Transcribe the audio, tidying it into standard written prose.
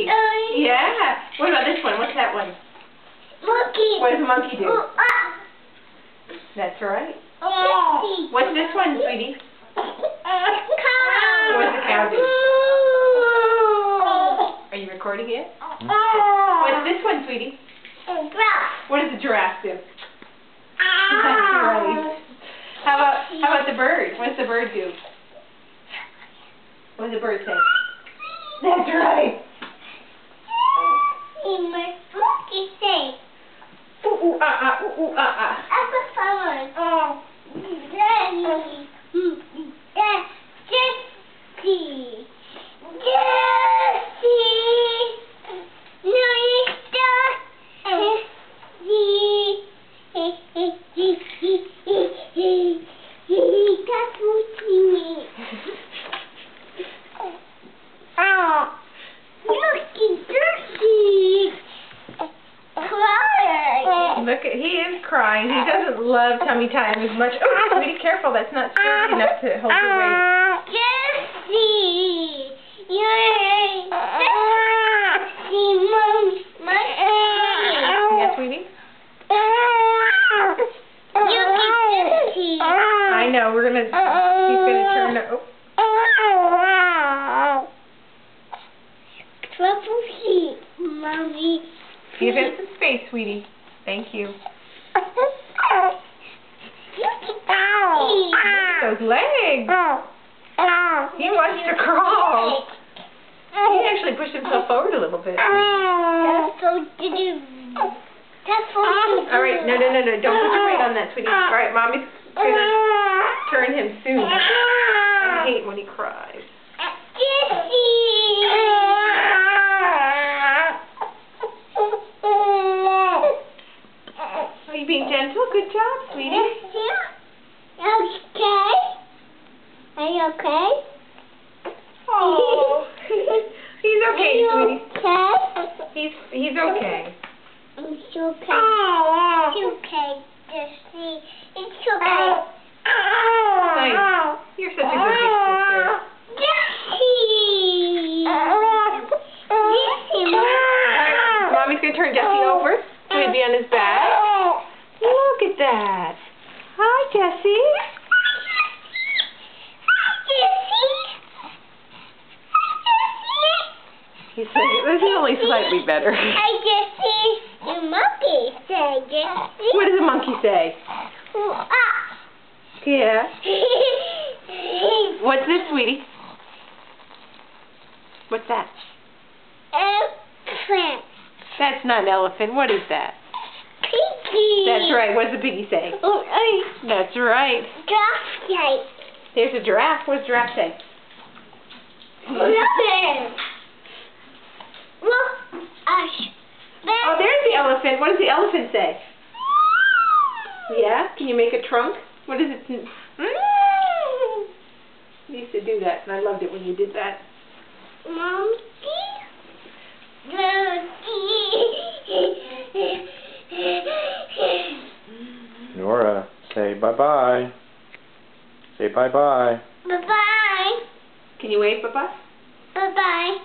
right. Yeah. What about this one? What's that one? Monkey. What does a monkey do? That's right. What's this one, sweetie? Cow. What does the cow do? Are you recording it? What's this one, sweetie? Giraffe. What does the giraffe do? That's right. How about the bird? What does the bird do? What does the bird say? That's right. Monkey say. Ooh, ooh, ah, ah, ooh, ooh, ah, ah. Jessie. No, you stop. Look at, he is crying. He doesn't love tummy time as much. Oh, sweetie, careful. That's not sturdy enough to hold your weight. Jessie, you're Yeah, sweetie? I know. He's gonna turn the, Trouble sheep, Mommy. Give him some space, sweetie. Thank you. Look at those legs. He wants to crawl. He actually pushed himself forward a little bit. That's so All right, no. Don't put your weight on that, sweetie. All right, Mommy's gonna turn him soon. I hate when he cries. Are you being gentle? Good job, sweetie. Okay. Are you okay? Oh, he's okay, sweetie. Okay. He's okay. It's okay. It's okay, Jessie. It's okay. Nice. You're such a good big sister. Jessie! Jessie, Mommy's gonna turn Jessie over so he'd be on his back. Look at that. Hi, Jessie. He's saying, this is only slightly better. Hi, Jessie. The monkey say, Jessie. What does a monkey say? Yeah. What's this, sweetie? What's that? Elephant. That's not an elephant. What is that? Piggy. That's right. What does the piggy say? That's right. Giraffe say. There's a giraffe. What does giraffe say? Elephant. Oh, there's the elephant. What does the elephant say? Yeah? Can you make a trunk? What is it? You used to do that, and I loved it when you did that. Nora, say bye-bye. Say bye-bye. Bye-bye. Can you wave bye-bye? Bye-bye.